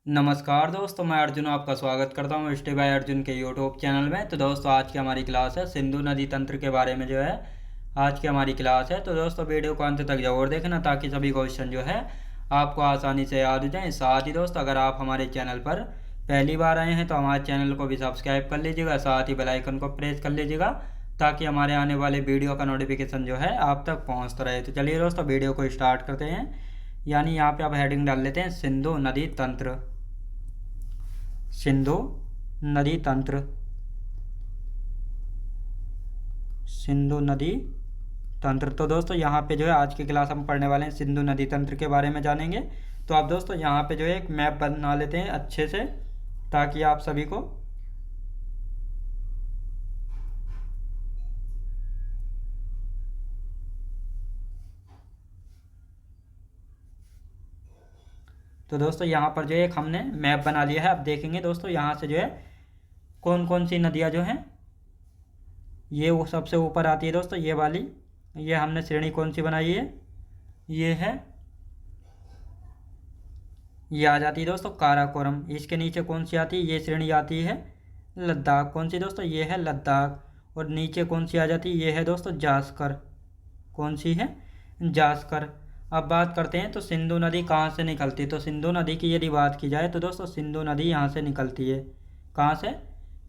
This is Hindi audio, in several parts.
नमस्कार दोस्तों, मैं अर्जुन आपका स्वागत करता हूँ स्टे बाय अर्जुन के यूट्यूब चैनल में। तो दोस्तों, आज की हमारी क्लास है सिंधु नदी तंत्र के बारे में जो है आज की हमारी क्लास है। तो दोस्तों, वीडियो को अंत तक जरूर देखना ताकि सभी क्वेश्चन जो है आपको आसानी से याद हो जाएं। साथ ही दोस्तों, अगर आप हमारे चैनल पर पहली बार आए हैं तो हमारे चैनल को भी सब्सक्राइब कर लीजिएगा, साथ ही बेल आइकन को प्रेस कर लीजिएगा ताकि हमारे आने वाले वीडियो का नोटिफिकेशन जो है आप तक पहुँचता रहे। तो चलिए दोस्तों, वीडियो को स्टार्ट करते हैं। यानी यहाँ पे आप हेडिंग डाल लेते हैं सिंधु नदी तंत्र। सिंधु नदी तंत्र, सिंधु नदी तंत्र। तो दोस्तों, यहाँ पे जो है आज की क्लास हम पढ़ने वाले हैं सिंधु नदी तंत्र के बारे में जानेंगे। तो आप दोस्तों यहाँ पे जो है एक मैप बना लेते हैं अच्छे से ताकि आप सभी को तो दोस्तों यहाँ पर जो है एक हमने मैप बना लिया है। आप देखेंगे दोस्तों, यहाँ से जो है कौन कौन सी नदियाँ जो हैं ये वो सबसे ऊपर आती है दोस्तों, ये वाली। ये हमने श्रेणी कौन सी बनाई है, ये है, ये आ जाती है दोस्तों काराकोरम। इसके नीचे कौन सी आती है, ये श्रेणी आती है लद्दाख। कौन सी दोस्तों, ये है लद्दाख। और नीचे कौन सी आ जाती है, ये है दोस्तों जास्कर। कौन सी है, जास्कर। अब बात करते हैं तो सिंधु नदी कहाँ से निकलती है। तो सिंधु नदी की यदि बात की जाए तो दोस्तों सिंधु नदी यहाँ से निकलती है। कहाँ से,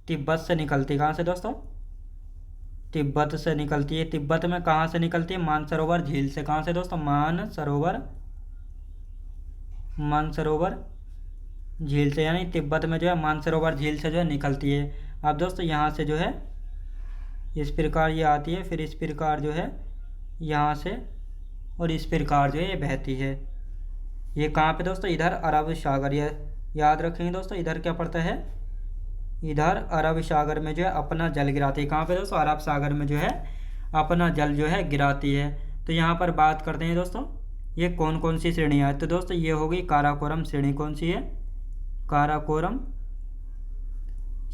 तिब्बत से निकलती है। कहाँ से दोस्तों, तिब्बत से निकलती है। तिब्बत में कहाँ से निकलती है, मानसरोवर झील से। कहाँ से दोस्तों, मानसरोवर, मानसरोवर झील से। यानी तिब्बत में जो है मानसरोवर झील से जो है निकलती है। अब दोस्तों यहाँ से जो है इस प्रकार ये आती है, फिर इस प्रकार जो है यहाँ से, और इस प्रकार जो है ये बहती है। ये कहाँ पे दोस्तों, इधर अरब सागर। ये याद रखेंगे दोस्तों, इधर क्या पड़ता है, इधर अरब सागर में जो है अपना जल गिराती है। कहाँ पे दोस्तों, अरब सागर में जो है अपना जल जो है गिराती है। तो यहाँ पर बात करते हैं दोस्तों ये कौन कौन सी श्रेणियाँ हैं। तो दोस्तों ये होगी काराकोरम श्रेणी। कौन सी है, काराकोरम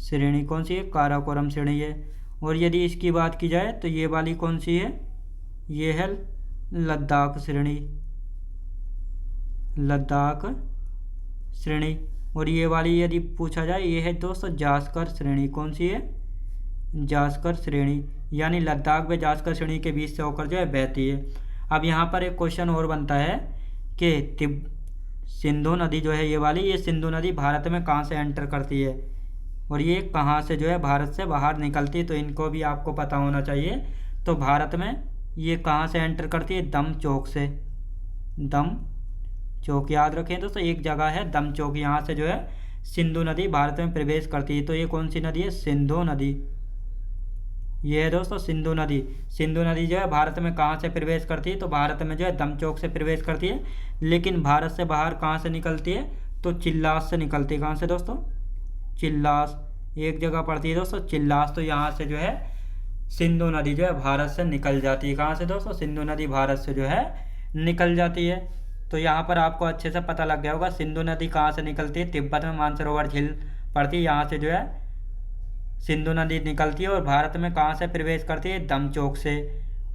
श्रेणी। कौन सी है, काराकोरम श्रेणी है। और यदि इसकी बात की जाए तो ये वाली कौन सी है, ये है लद्दाख श्रेणी, लद्दाख श्रेणी। और ये वाली यदि पूछा जाए ये है दोस्तों जास्कर श्रेणी। कौन सी है, जास्कर श्रेणी। यानी लद्दाख व जास्कर श्रेणी के बीच से होकर जो है बहती है। अब यहाँ पर एक क्वेश्चन और बनता है कि सिंधु नदी जो है ये वाली, ये सिंधु नदी भारत में कहाँ से एंटर करती है और ये कहाँ से जो है भारत से बाहर निकलती है। तो इनको भी आपको पता होना चाहिए। तो भारत में ये कहाँ से एंटर करती है, दम चौक से। दम चौक याद रखें दोस्तों, एक जगह है दम चौक, यहाँ से जो है सिंधु नदी भारत में प्रवेश करती है। तो ये कौन सी नदी है, सिंधु नदी। ये है दोस्तों सिंधु नदी। सिंधु नदी जो है भारत में कहाँ से प्रवेश करती है, तो भारत में जो है दम चौक से प्रवेश करती है। लेकिन भारत से बाहर कहाँ से निकलती है, तो चिल्लास से निकलती है। कहाँ से दोस्तों, चिल्लास। एक जगह पड़ती है दोस्तों चिल्लास। तो यहाँ से जो है सिंधु नदी जो है भारत से निकल जाती है। कहाँ से दोस्तों, सिंधु नदी भारत से जो है निकल जाती है। तो यहाँ पर आपको अच्छे से पता लग गया होगा सिंधु नदी कहाँ से निकलती है। तिब्बत में मानसरोवर झील पड़ती है, यहाँ से जो है सिंधु नदी निकलती है। और भारत में कहाँ से प्रवेश करती है, दम चौक से।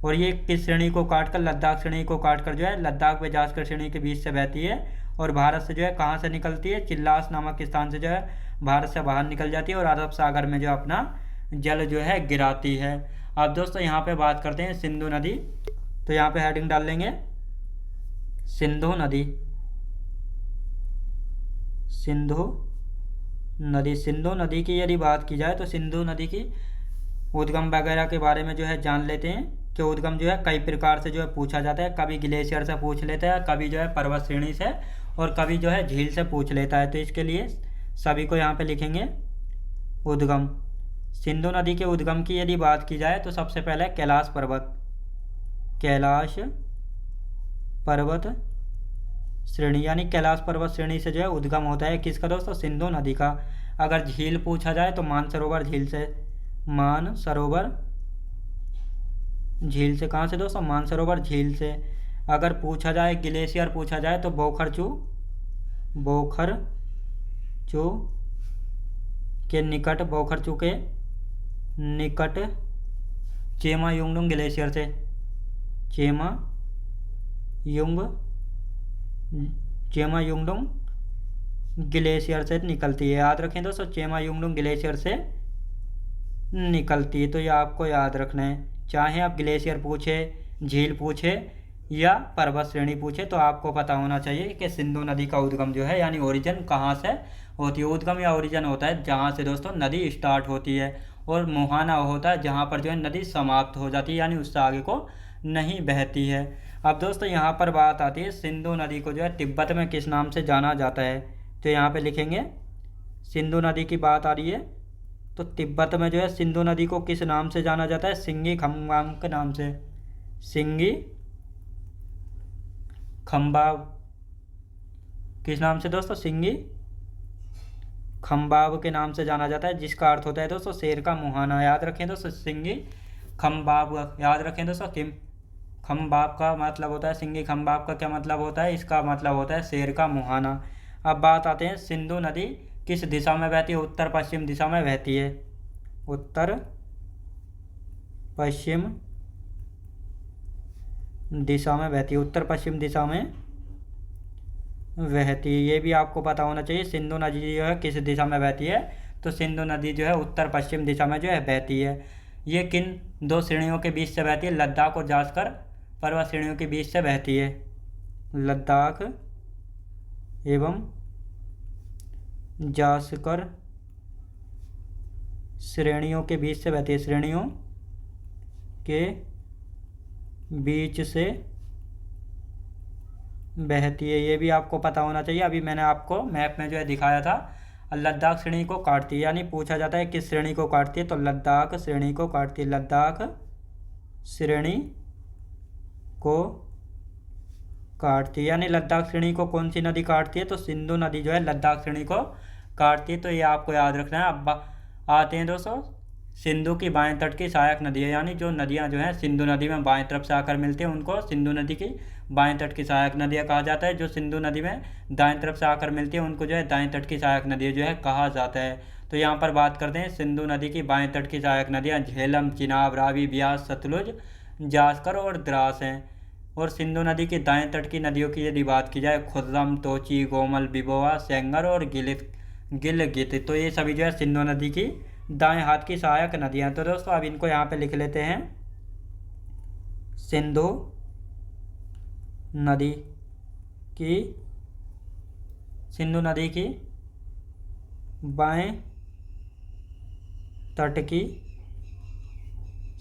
और ये किस श्रेणी को काटकर, लद्दाख श्रेणी को काटकर जो है लद्दाख व जास्कर श्रेणी के बीच से बहती है। और भारत से जो है कहाँ से निकलती है, चिल्लास नामक स्थान से जो है भारत से बाहर निकल जाती है और अरब सागर में जो अपना जल जो है गिराती है। अब दोस्तों यहाँ पे बात करते हैं सिंधु नदी। तो यहाँ पे हेडिंग डाल लेंगे सिंधु नदी, सिंधु नदी। सिंधु नदी की यदि बात की जाए तो सिंधु नदी की उद्गम वगैरह के बारे में जो है जान लेते हैं कि उद्गम जो है कई प्रकार से जो है पूछा जाता है। कभी ग्लेशियर से पूछ लेता है, कभी जो है पर्वत श्रेणी से, और कभी जो है झील से पूछ लेता है। तो इसके लिए सभी को यहाँ पे लिखेंगे उद्गम। सिंधु नदी के उद्गम की यदि बात की जाए तो सबसे पहले कैलाश पर्वत, कैलाश पर्वत श्रेणी। यानी कैलाश पर्वत श्रेणी से जो है उद्गम होता है किसका दोस्तों, सिंधु नदी का। अगर झील पूछा जाए तो मानसरोवर झील से, मानसरोवर झील से। कहाँ से दोस्तों, मानसरोवर झील से। अगर पूछा जाए ग्लेशियर पूछा जाए तो बोखरचू, बोखरचू के निकट, बोखरचू के निकट चेमा युंगडुंग ग्लेशियर से, चेमा युंग, चेमा युंगडुंग ग्लेशियर से निकलती है। याद रखें दोस्तों, चेमायुंगडुंग ग्लेशियर से निकलती है। तो ये आपको याद रखना है। चाहे आप ग्लेशियर पूछे, झील पूछे या पर्वत श्रेणी पूछे, तो आपको पता होना चाहिए कि सिंधु नदी का उद्गम जो है यानी ओरिजिन कहाँ से होती है। उद्गम या ओरिजिन होता है जहाँ से दोस्तों नदी स्टार्ट होती है, और मुहाना होता है जहाँ पर जो है नदी समाप्त हो जाती है यानी उससे आगे को नहीं बहती है। अब दोस्तों यहाँ पर बात आती है, सिंधु नदी को जो है तिब्बत में किस नाम से जाना जाता है। तो यहाँ पे लिखेंगे, सिंधु नदी की बात आ रही है तो तिब्बत में जो है सिंधु नदी को किस नाम से जाना जाता है, सिंगी खम्बाम के नाम से। सिंगी खम्बाब किस नाम से दोस्तों, सिंगी खम्बाब के नाम से जाना जाता है, जिसका अर्थ होता है दोस्तों शेर का मुहाना। याद रखें दोस्तों, सिंगी खम्बाब याद रखें दोस्तों। खम्बाब का मतलब होता है, सिंगी खम्बाब का क्या मतलब होता है, इसका मतलब होता है शेर का मुहाना। अब बात आते हैं, सिंधु नदी किस दिशा में बहती है। उत्तर पश्चिम दिशा में बहती है। उत्तर पश्चिम दिशा में बहती है। उत्तर पश्चिम दिशा में बहती है, ये भी आपको पता होना चाहिए। सिंधु नदी जो है किस दिशा में बहती है, तो सिंधु नदी जो है उत्तर पश्चिम दिशा में जो है बहती है। ये किन दो श्रेणियों के बीच से बहती है, लद्दाख और जास्कर पर्वत श्रेणियों के बीच से बहती है। लद्दाख एवं जास्कर श्रेणियों के बीच से बहती है। श्रेणियों के बीच से बहती है, ये भी आपको पता होना चाहिए। अभी मैंने आपको मैप में जो है दिखाया था, लद्दाख श्रेणी को काटती है, यानी पूछा जाता है किस श्रेणी को काटती है, तो लद्दाख श्रेणी को काटती है। लद्दाख श्रेणी को काटती है, यानी लद्दाख श्रेणी को कौन सी नदी काटती है, तो सिंधु नदी जो है लद्दाख श्रेणी को काटती है। तो ये आपको याद रखना है। अब आते हैं दोस्तों, सिंधु की बाएं तट की सहायक नदी है, यानी जो नदियां जो हैं सिंधु नदी में बाएं तरफ से आकर मिलती हैं उनको सिंधु नदी की बाएं तट की सहायक नदियां कहा जाता है। जो सिंधु नदी में दाएं तरफ से आकर मिलती है उनको जो है दाएं तट की सहायक नदियां जो है कहा जाता है। तो यहाँ पर बात करते हैं, सिंधु नदी की बाएं तट की सहायक नदियाँ झेलम, चिनाब, रावी, ब्यास, सतलुज, जास्कर और द्रास हैं। और सिंधु नदी की दाएं तट की नदियों की यदि बात की जाए, खुर्रम, तोची, गोमल, बिबोआ, सेंगर और गिलगित, तो ये सभी जो है सिंधु नदी की दाएं हाथ की सहायक नदियां। तो दोस्तों अब इनको यहाँ पे लिख लेते हैं। सिंधु नदी की बाएं तट की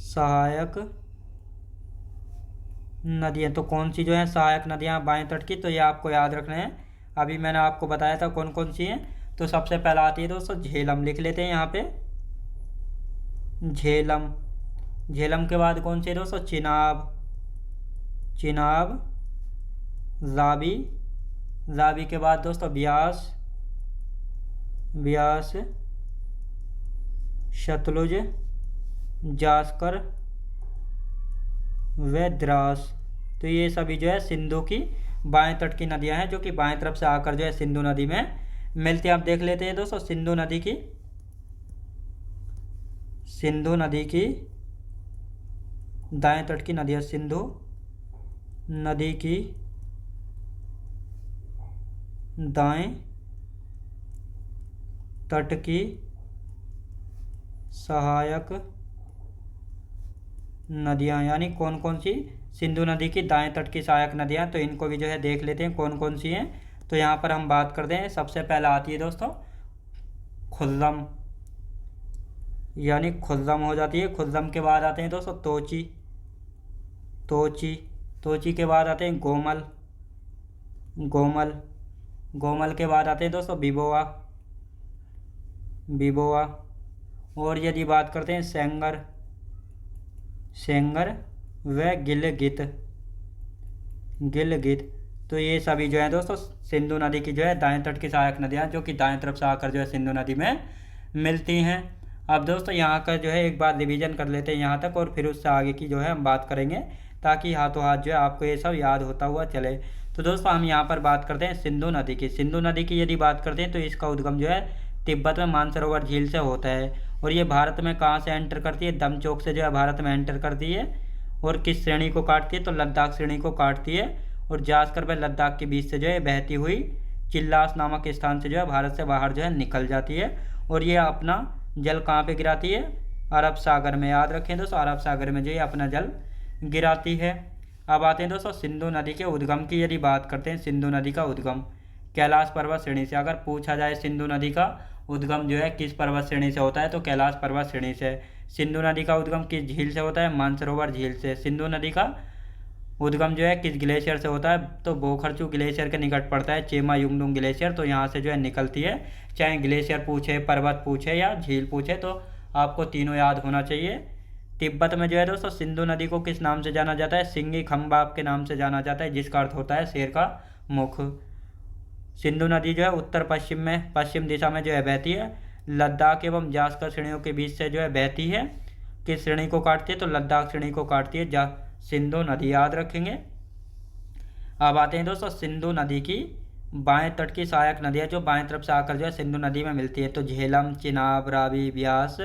सहायक नदियां। तो कौन सी जो है सहायक नदियां बाएं तट की, तो ये आपको याद रखना है। अभी मैंने आपको बताया था कौन कौन सी हैं। तो सबसे पहला आती है दोस्तों झेलम, लिख लेते हैं यहाँ पे झेलम। झेलम के बाद कौन सी है दोस्तों, चिनाब, रावी के बाद दोस्तों ब्यास, सतलुज, जास्कर व द्रास। तो ये सभी जो है सिंधु की बाएं तट की नदियां हैं, जो कि बाएं तरफ से आकर जो है सिंधु नदी में मिलती है। आप देख लेते हैं दोस्तों, सिंधु नदी की दाएं तट की नदियां। सिंधु नदी की दाएं तट की सहायक नदियां, यानी कौन कौन सी सिंधु नदी की दाएं तट की सहायक नदियां। तो इनको भी जो है देख लेते हैं कौन कौन सी हैं। तो यहाँ पर हम बात करते हैं, सबसे पहला आती है दोस्तों खुर्रम, यानी खुर्रम हो जाती है। खुर्रम के बाद आते हैं दोस्तों तोची के बाद आते हैं गोमल के बाद आते हैं दोस्तों बिबोआ। और यदि बात करते हैं सेंगर व गिलगित, तो ये सभी जो है दोस्तों सिंधु नदी की जो है दाएं तट की सहायक नदियाँ, जो कि दाएं तरफ से आकर जो है सिंधु नदी में मिलती हैं। अब दोस्तों यहाँ का जो है एक बार रिवीजन कर लेते हैं यहाँ तक, और फिर उससे आगे की जो है हम बात करेंगे, ताकि हाथों हाथ जो है आपको ये सब याद होता हुआ चले। तो दोस्तों हम यहाँ पर बात करते हैं सिंधु नदी की यदि बात करते हैं, तो इसका उद्गम जो है तिब्बत में मानसरोवर झील से होता है। और ये भारत में कहाँ से एंटर करती है, दमचौक से जो है भारत में एंटर करती है। और किस श्रेणी को काटती है, तो लद्दाख श्रेणी को काटती है। और जास्कर व लद्दाख के बीच से जो है बहती हुई चिल्लास नामक स्थान से जो है भारत से बाहर जो है निकल जाती है। और ये अपना जल कहाँ पे गिराती है? अरब सागर में। याद रखें दोस्तों, अरब सागर में जो ये अपना जल गिराती है। अब आते हैं दोस्तों सिंधु नदी के उद्गम की यदि बात करते हैं। सिंधु नदी का उद्गम कैलाश पर्वत श्रेणी से। अगर पूछा जाए सिंधु नदी का उद्गम जो है किस पर्वत श्रेणी से होता है, तो कैलाश पर्वत श्रेणी से। सिंधु नदी का उद्गम किस झील से होता है? मानसरोवर झील से। सिंधु नदी का उद्गम जो है किस ग्लेशियर से होता है? तो बोखरचू ग्लेशियर के निकट पड़ता है चेमा युंगडुंग ग्लेशियर, तो यहाँ से जो है निकलती है। चाहे ग्लेशियर पूछे, पर्वत पूछे या झील पूछे, तो आपको तीनों याद होना चाहिए। तिब्बत में जो है दोस्तों सिंधु नदी को किस नाम से जाना जाता है? सिंगी खंबाब के नाम से जाना जाता है, जिसका अर्थ होता है शेर का मुख। सिंधु नदी जो है उत्तर पश्चिम में, पश्चिम दिशा में जो है बहती है। लद्दाख एवं जास्कर श्रेणियों के बीच से जो है बहती है। किस श्रेणी को काटती है? तो लद्दाख श्रेणी को काटती है सिंधु नदी। याद रखेंगे। अब आते हैं दोस्तों सिंधु नदी की बाएं तट की सहायक नदियाँ, जो बाएं तरफ से आकर जो है सिंधु नदी में मिलती है। तो झेलम, चिनाब, रावी, ब्यास,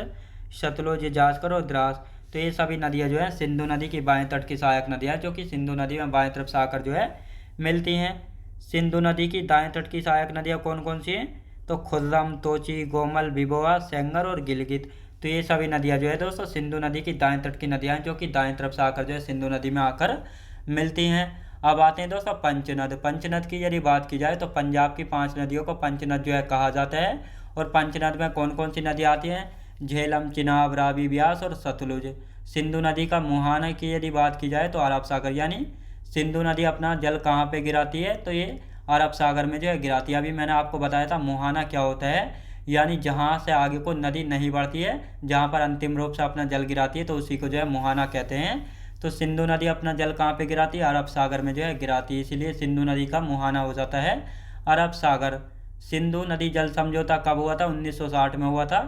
सतलुज, जास्कर और द्रास, तो ये सभी नदियाँ जो है सिंधु नदी की बाएं तट की सहायक नदियाँ, जो कि सिंधु नदी में बाएं तरफ से आकर जो है मिलती हैं। सिंधु नदी की दाएं तट की सहायक नदियाँ कौन कौन सी हैं? तो खुर्रम, तोची, गोमल, बिबोआ, सेंगर और गिलगित, तो ये सभी नदियाँ जो है दोस्तों सिंधु नदी की दाएं तट की नदियाँ हैं, जो कि दाएं तरफ से आकर जो है सिंधु नदी में आकर मिलती हैं। अब आते हैं दोस्तों पंचनद। पंचनद की यदि बात की जाए तो पंजाब की 5 नदियों को पंचनद जो है कहा जाता है। और पंचनद में कौन कौन सी नदियाँ आती हैं? झेलम, चिनाब, रावी, ब्यास और सतलुज। सिंधु नदी का मुहाना की यदि बात की जाए तो अरब सागर, यानी सिंधु नदी अपना जल कहाँ पे गिराती है? तो ये अरब सागर में जो है गिराती है। अभी मैंने आपको बताया था मुहाना क्या होता है, यानी जहाँ से आगे को नदी नहीं बढ़ती है, जहाँ पर अंतिम रूप से अपना जल गिराती है, तो उसी को जो है मुहाना कहते हैं। तो सिंधु नदी अपना जल कहाँ पे गिराती है? अरब सागर में जो है गिराती है, इसीलिए सिंधु नदी का मुहाना हो जाता है अरब सागर। सिंधु नदी जल समझौता कब हुआ था? 1960 में हुआ था।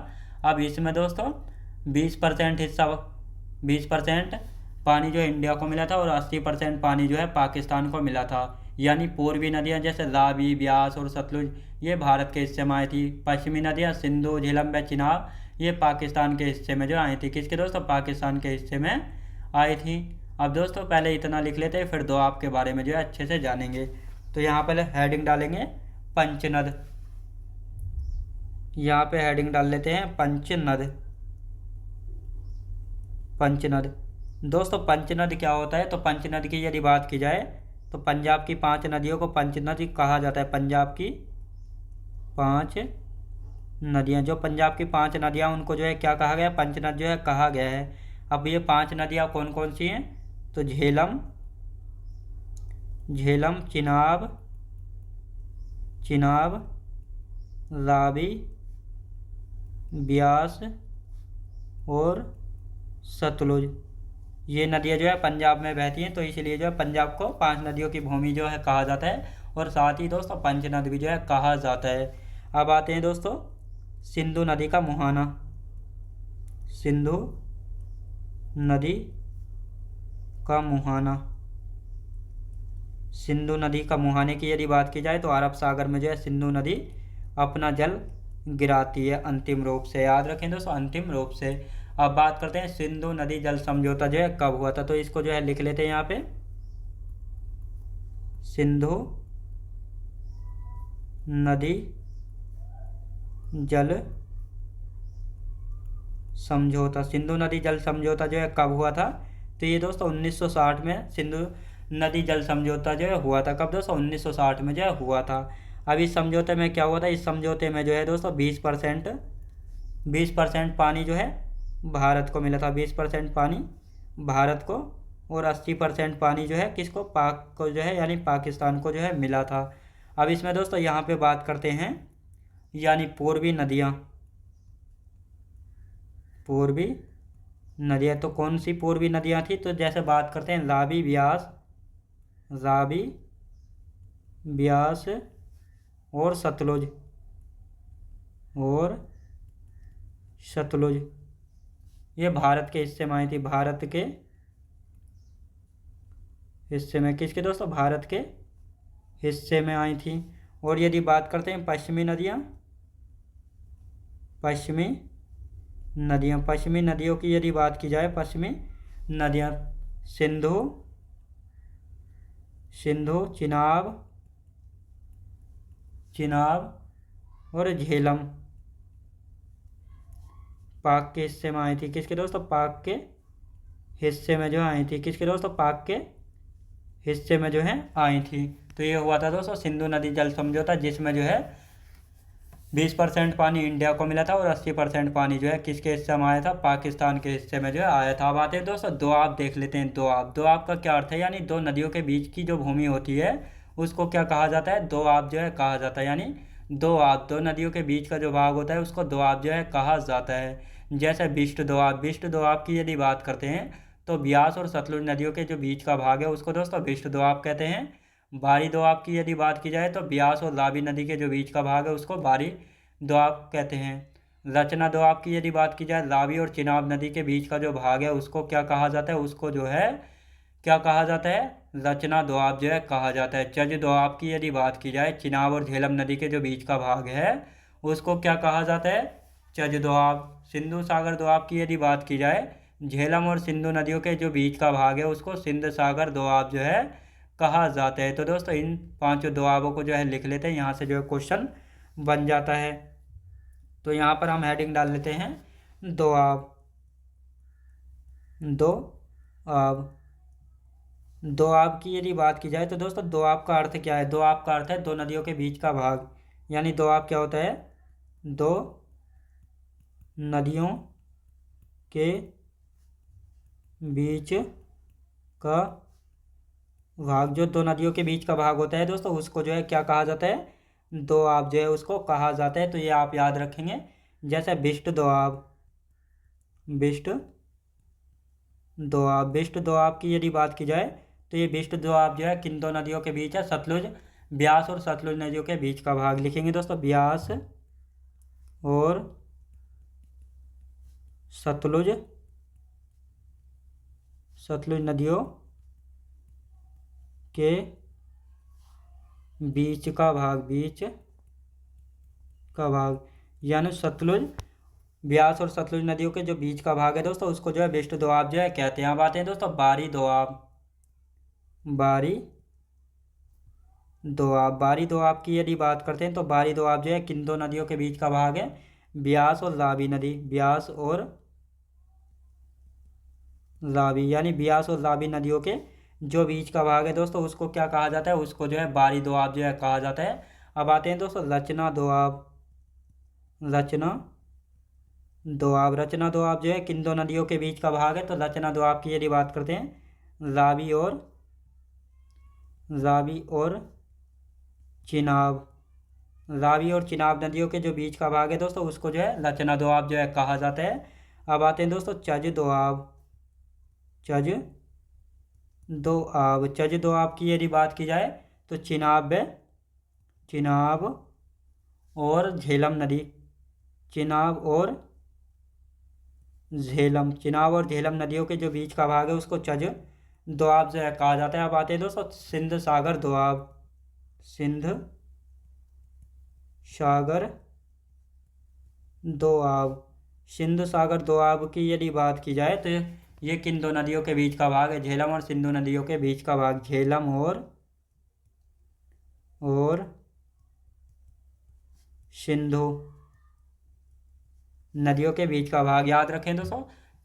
अब इसमें दोस्तों 20% हिस्सा, 20% पानी जो है इंडिया को मिला था और 80% पानी जो है पाकिस्तान को मिला था। यानी पूर्वी नदियाँ जैसे रावी, ब्यास और सतलुज ये भारत के हिस्से में आई थी। पश्चिमी नदियाँ सिंधु, झेलम व चिनाब ये पाकिस्तान के हिस्से में जो आई थी। किसके दोस्तों? पाकिस्तान के हिस्से में आई थी। अब दोस्तों पहले इतना लिख लेते हैं, फिर दो आपके बारे में जो है अच्छे से जानेंगे। तो यहाँ पहले हेडिंग डालेंगे पंचनद। यहाँ पे हेडिंग डाल लेते हैं पंचनद। पंचनद दोस्तों पंचनद क्या होता है? तो पंचनद की यदि बात की जाए तो पंजाब की 5 नदियों को पंचनद कहा जाता है। पंजाब की 5 नदियाँ, जो पंजाब की 5 नदियाँ उनको जो है क्या कहा गया? पंचनद जो है कहा गया है। अब ये 5 नदियाँ कौन कौन सी हैं? तो झेलम, चिनाब, रावी, ब्यास और सतलुज, ये नदियाँ जो है पंजाब में बहती हैं, तो इसलिए जो है पंजाब को 5 नदियों की भूमि जो है कहा जाता है। और साथ ही दोस्तों पंचनद भी जो है कहा जाता है। अब आते हैं दोस्तों सिंधु नदी का मुहाना। सिंधु नदी का मुहाना। सिंधु नदी का मुहाने की यदि बात की जाए तो अरब सागर में जो है सिंधु नदी अपना जल गिराती है अंतिम रूप से। याद रखें दोस्तों, अंतिम रूप से। अब बात करते हैं सिंधु नदी जल समझौता जो है कब हुआ था, तो इसको जो है लिख लेते हैं यहाँ पे। सिंधु नदी जल समझौता, सिंधु नदी जल समझौता जो है कब हुआ था? तो ये दोस्तों 1960 में सिंधु नदी जल समझौता जो है हुआ था। कब दोस्तों? 1960 में जो है हुआ था। अब इस समझौते में क्या हुआ था? इस समझौते में जो है दोस्तों 20% पानी जो है भारत को मिला था। 20% पानी भारत को और 80% पानी जो है किसको? पाक को जो है, यानी पाकिस्तान को जो है मिला था। अब इसमें दोस्तों यहाँ पे बात करते हैं यानी पूर्वी नदियाँ। पूर्वी नदियाँ तो कौन सी पूर्वी नदियाँ थी? तो जैसे बात करते हैं रावी, ब्यास और सतलुज ये भारत के हिस्से में आई थी। भारत के हिस्से में, किसके दोस्तों? भारत के हिस्से में आई थी। और यदि बात करते हैं पश्चिमी नदियों की यदि बात की जाए, पश्चिमी नदियाँ सिंधु, चिनाब और झेलम पाक के हिस्से में आई थी। किसके दोस्तों? पाक के हिस्से में जो आई थी। किसके दोस्तों? पाक के हिस्से में जो है आई थी। तो ये हुआ था दोस्तों सिंधु नदी जल समझौता, जिसमें जो है 20% पानी इंडिया को मिला था और 80% पानी जो है किसके हिस्से में आया था? पाकिस्तान के हिस्से में जो है आया था। अब आते हैं दोस्तों दोआब देख लेते हैं। दोआब, दोआब का क्या अर्थ है? यानी दो नदियों के बीच की जो भूमि होती है उसको क्या कहा जाता है? दोआब जो है कहा जाता है। यानी दोआब, दो नदियों के बीच का जो भाग होता है उसको दोआब जो है कहा जाता है। जैसे बिष्ट दोआब, बिष्ट दोआब की यदि बात करते हैं तो ब्यास और सतलुज नदियों के जो बीच का भाग है उसको दोस्तों बिष्ट दोआब कहते हैं। बारी दोआब की यदि बात की जाए तो ब्यास और रावी नदी के जो बीच का भाग है उसको बारी दोआब कहते हैं। रचना दोआब की यदि बात की जाए, रावी और चिनाब नदी के बीच का जो भाग है उसको क्या कहा जाता है? उसको जो है क्या कहा जाता है? रचना दोआब जो है कहा जाता है। चज दोआब की यदि बात की जाए, चिनाब और झेलम नदी के जो बीच का भाग है उसको क्या कहा जाता है? चज दोआब। सिंधु सागर दोआब की यदि बात की जाए, झेलम और सिंधु नदियों के जो बीच का भाग है उसको सिंध सागर दोआब जो है कहा जाता है। तो दोस्तों इन पांचों दोआबों को जो है लिख लेते हैं, यहाँ से जो है क्वेश्चन बन जाता है। तो यहाँ पर हम हेडिंग डाल लेते हैं दोआब। दोआब, दोआब की यदि बात की जाए तो दोस्तों दोआब का अर्थ क्या है? दोआब का अर्थ है दो नदियों के बीच का भाग। यानी दोआब क्या होता है? दो नदियों के बीच का भाग। जो दो नदियों के बीच का भाग होता है दोस्तों उसको जो है क्या कहा जाता है? दोआब जो है उसको कहा जाता है। तो ये आप याद रखेंगे। जैसे बिष्ट दोआब, बिष्ट दोआब, बिष्ट दोआब की यदि बात की जाए तो ये बिष्ट दोआब जो है किन दो नदियों के बीच है? सतलुज, ब्यास और सतलुज नदियों के बीच का भाग लिखेंगे दोस्तों। ब्यास और सतलुज, सतलुज नदियों के बीच का भाग, बीच का भाग। यानी सतलुज, ब्यास और सतलुज नदियों के जो बीच का भाग है दोस्तों उसको जो है बिष्ट दोआब जो है कहते हैं। अब आते हैं दोस्तों बारी दोआब। बारी दोआब, बारी दोआब की यदि बात करते हैं तो बारी दोआब जो है किन दो नदियों के बीच का भाग है? ब्यास और रावी नदी, ब्यास और रावी। यानी ब्यास और रावी नदियों के जो बीच का भाग है दोस्तों उसको क्या कहा जाता है? उसको जो है बारी दोआब जो है कहा जाता है। अब आते हैं दोस्तों रचना दोआब। रचना दोआब, रचना दोआब जो है किन दो नदियों के बीच का भाग है? तो रचना दोआब की यदि बात करते हैं रावी और चिनाब, रावी और चिनाब नदियों के जो बीच का भाग है दोस्तों उसको जो है रचना दोआब जो है कहा जाता है। अब आते हैं दोस्तों चज दोआब। चज दोआब, चज दोआब की यदि बात की जाए तो चिनाब और झेलम नदी, चिनाब और झेलम, चिनाब और झेलम नदियों के जो बीच का भाग है उसको चज दोआब जो है कहा जाता है। अब आते हैं दोस्तों सिंध सागर दोआब। सिंध सागर दोआब, सिंधु सागर दोआब की यदि बात की जाए तो ये किन दो नदियों के बीच का भाग है? झेलम और सिंधु नदियों के बीच का भाग। झेलम और सिंधु नदियों के बीच का भाग। याद रखें दोस्तों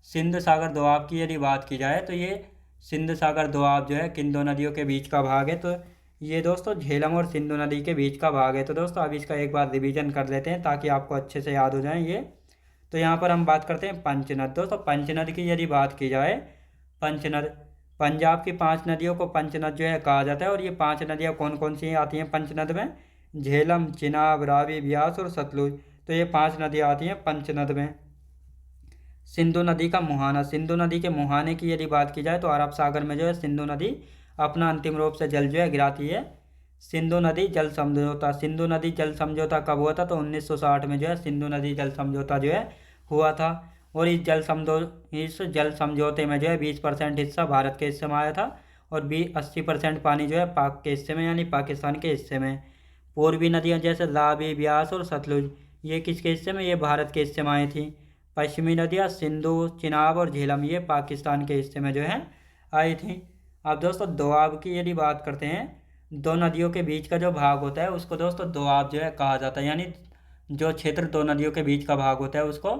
सिंध सागर दोआब की यदि बात की जाए तो ये सिंध सागर दोआब जो है किन दो नदियों के बीच का भाग है? तो ये दोस्तों झेलम और सिंधु नदी के बीच का भाग है। तो दोस्तों अब इसका एक बार रिवीजन कर लेते हैं ताकि आपको अच्छे से याद हो जाए ये। तो यहाँ पर हम बात करते हैं पंचनद। दोस्तों पंचनद की यदि बात की जाए, पंचनद, पंजाब की 5 नदियों को पंचनद जो है कहा जाता है। और ये 5 नदियाँ कौन कौन सी आती हैं पंचनद में? झेलम, चिनाब, रावी, ब्यास और सतलुज। तो ये 5 नदियाँ आती हैं पंचनद में। सिंधु नदी का मुहाना, सिंधु नदी के मुहाने की यदि बात की जाए तो अरब सागर में जो है सिंधु नदी अपना अंतिम रूप से जल जो है गिराती है। सिंधु नदी जल समझौता, सिंधु नदी जल समझौता कब हुआ था? तो 1960 में जो है सिंधु नदी जल समझौता जो है हुआ था। और इस जल समझौते में जो है 20% हिस्सा भारत के हिस्से में आया था और 80% पानी जो है पाक के हिस्से में यानी पाकिस्तान के हिस्से में। पूर्वी नदियाँ जैसे रावी, ब्यास और सतलुज ये किसके हिस्से में? ये भारत के हिस्से में आई थी। पश्चिमी नदियाँ सिंधु, चिनाब और झेलम ये पाकिस्तान के हिस्से में जो है आई थी। अब दोस्तों दोआब की यदि बात करते हैं दो नदियों के बीच का जो भाग होता है उसको दोस्तों दोआब जो है कहा जाता है, यानी जो क्षेत्र दो नदियों के बीच का भाग होता है उसको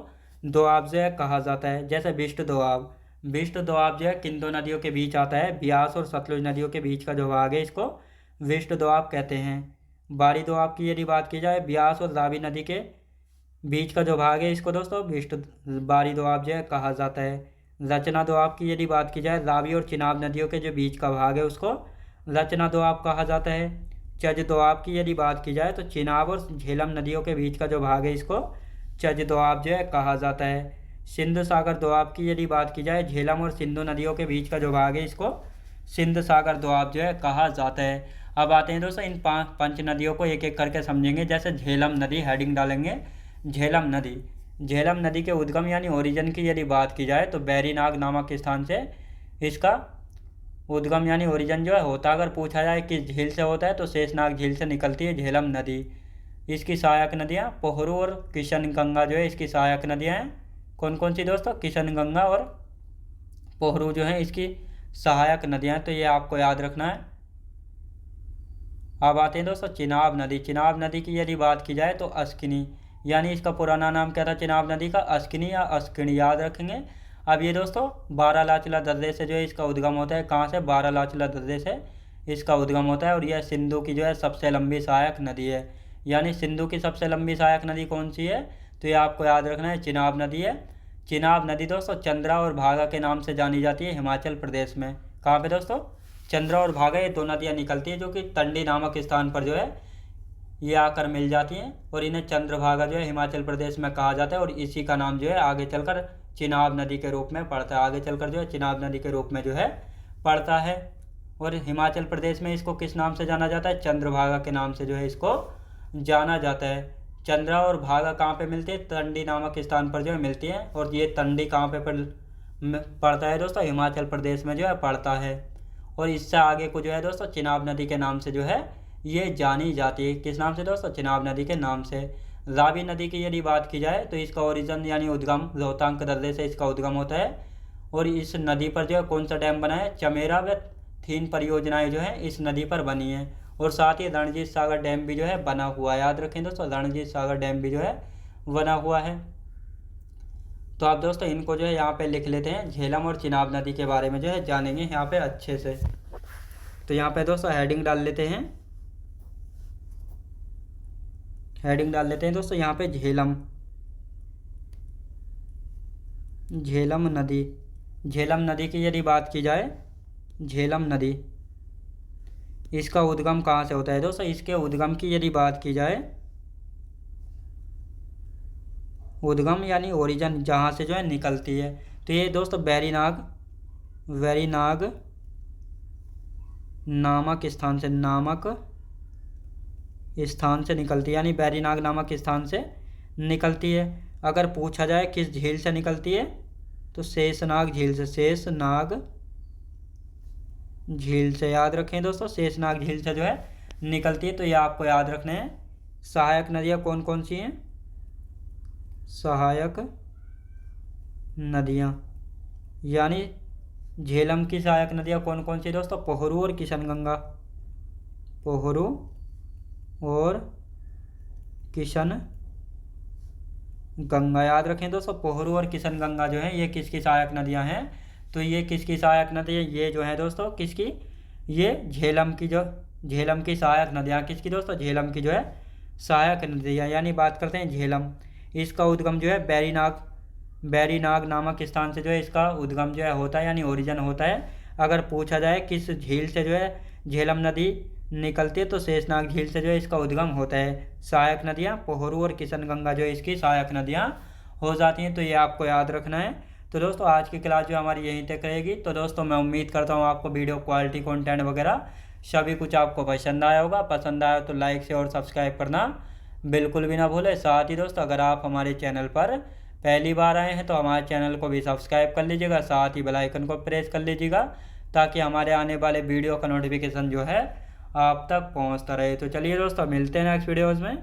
दोआब जो है कहा जाता है। जैसे बिष्ट दोआब, बिष्ट दोआब जो है किन दो नदियों के बीच आता है, ब्यास और सतलुज नदियों के बीच का जो भाग है इसको बिष्ट दोआब कहते हैं। बारी दोआब की यदि बात की जाए, ब्यास और रावी नदी के बीच का जो भाग है इसको दोस्तों बिष्ट बारी दोआब जो है कहा जाता है। रचना दोआब की यदि बात की जाए, रावी और चिनाब नदियों के जो बीच का भाग है उसको रचना दोआब कहा जाता है। चज दोआब की यदि बात की जाए तो चिनाब और झेलम नदियों के बीच का जो भाग है इसको चज दोआब जो है कहा जाता है। सिंध सागर दोआब की यदि बात की जाए, झेलम और सिंधु नदियों के बीच का जो भाग है इसको सिंध सागर दोआब जो है कहा जाता है। अब आते हैं दोस्तों इन पंच नदियों को एक एक करके समझेंगे। जैसे झेलम नदी, हेडिंग डालेंगे झेलम नदी। झेलम नदी के उद्गम यानी ओरिजिन की यदि बात की जाए तो बैरीनाग नामक स्थान से इसका उद्गम यानी ओरिजिन जो है होता है। अगर पूछा जाए किस झील से होता है तो शेषनाग झील से निकलती है झेलम नदी। इसकी सहायक नदियाँ पोहरू और किशन गंगा जो है इसकी सहायक नदियाँ हैं। कौन कौन सी दोस्तों, किशन गंगा और पोहरू जो है इसकी सहायक नदियाँ, तो ये आपको याद रखना है। अब आते हैं दोस्तों चिनाब नदी। चिनाब नदी की यदि बात की जाए तो अस्किनी, यानी इसका पुराना नाम क्या था चिनाब नदी का, अस्किनी या अस्किनी, याद रखेंगे। अब ये दोस्तों बारालाचला दर्रे से जो है इसका उद्गम होता है। कहाँ से, बारालाचला दर्रे से इसका उद्गम होता है और यह सिंधु की जो है सबसे लंबी सहायक नदी है। यानी सिंधु की सबसे लंबी सहायक नदी कौन सी है, तो ये आपको याद रखना है चिनाब नदी है। चिनाब नदी दोस्तों चंद्रा और भागा के नाम से जानी जाती है हिमाचल प्रदेश में। कहाँ पे दोस्तों, चंद्रा और भागा ये दो नदियाँ निकलती हैं जो कि तंडी नामक स्थान पर जो है ये आकर मिल जाती हैं और इन्हें चंद्रभागा जो है हिमाचल प्रदेश में कहा जाता है और इसी का नाम जो है आगे चलकर चिनाब नदी के रूप में पड़ता है। आगे चलकर जो है चिनाब नदी के रूप में जो है पड़ता है और हिमाचल प्रदेश में इसको किस नाम से जाना जाता है, चंद्रभागा के नाम से जो है इसको जाना जाता है। चंद्रा और भागा कहाँ पे मिलती है, तंडी नामक स्थान पर जो है मिलती है और ये तंडी कहाँ पे पड़ता है दोस्तों, हिमाचल प्रदेश में जो है पड़ता है। और इससे आगे को जो है दोस्तों चिनाब नदी के नाम से जो है ये जानी जाती है। किस नाम से दोस्तों, चिनाब नदी के नाम से। रावी नदी की यदि बात की जाए तो इसका ओरिजिन यानी उद्गम रोहतांग दर्रे से इसका उद्गम होता है और इस नदी पर जो है कौन सा डैम बना है, चमेरा व थीन परियोजनाएं जो है इस नदी पर बनी है और साथ ही रणजीत सागर डैम भी जो है बना हुआ है। याद रखें दोस्तों, रणजीत सागर डैम भी जो है बना हुआ है। तो आप दोस्तों इनको जो है यहाँ पे लिख लेते हैं। झेलम और चिनाब नदी के बारे में जो है जानेंगे यहाँ पे अच्छे से। तो यहाँ पे दोस्तों हेडिंग डाल लेते हैं, हेडिंग डाल लेते हैं दोस्तों यहाँ पे झेलम, झेलम नदी। झेलम नदी की यदि बात की जाए, झेलम नदी इसका उद्गम कहाँ से होता है दोस्तों, इसके उद्गम की यदि बात की जाए, उद्गम यानी ओरिजिन जहाँ से जो है निकलती है, तो ये दोस्तों बैरीनाग, वेरीनाग नामक स्थान से, नामक स्थान से निकलती है, यानी बैरीनाग नामक स्थान से निकलती है। अगर पूछा जाए किस झील से निकलती है तो शेषनाग झील से, शेषनाग झील से। याद रखें दोस्तों, शेषनाग झील से जो है निकलती है। तो ये आपको याद रखने हैं। सहायक नदियाँ कौन कौन सी हैं, सहायक नदियाँ यानी झेलम की सहायक नदियाँ कौन कौन सी दोस्तों, पोहरू और किशनगंगा, पोहरू और किशन गंगा। याद रखें दोस्तों, पोहरू और किशन गंगा जो है ये किसकी सहायक नदियां हैं, तो ये किसकी सहायक नदी है, ये जो है दोस्तों किसकी, ये झेलम की, जो झेलम की सहायक नदियां किसकी दोस्तों, झेलम की जो है सहायक नदियां। यानी बात करते हैं झेलम, इसका उद्गम जो है बैरीनाग, बैरीनाग नामक स्थान से जो है इसका उद्गम जो है होता है, यानी ओरिजिन होता है। अगर पूछा जाए किस झील से जो है झेलम नदी निकलती है तो शेषनाग झील से जो है इसका उद्गम होता है। सहायक नदियाँ पोहरू और किशनगंगा जो है इसकी सहायक नदियाँ हो जाती हैं। तो ये आपको याद रखना है। तो दोस्तों आज की क्लास जो हमारी यहीं तक रहेगी। तो दोस्तों मैं उम्मीद करता हूँ आपको वीडियो क्वालिटी कंटेंट वगैरह सभी कुछ आपको पसंद आया होगा। पसंद आया तो लाइक से और सब्सक्राइब करना बिल्कुल भी ना भूलें। साथ ही दोस्तों अगर आप हमारे चैनल पर पहली बार आए हैं तो हमारे चैनल को भी सब्सक्राइब कर लीजिएगा, साथ ही बेल आइकन को प्रेस कर लीजिएगा ताकि हमारे आने वाले वीडियो का नोटिफिकेशन जो है आप तक पहुंचता रहे। तो चलिए दोस्तों मिलते हैं नेक्स्ट वीडियोज़ में।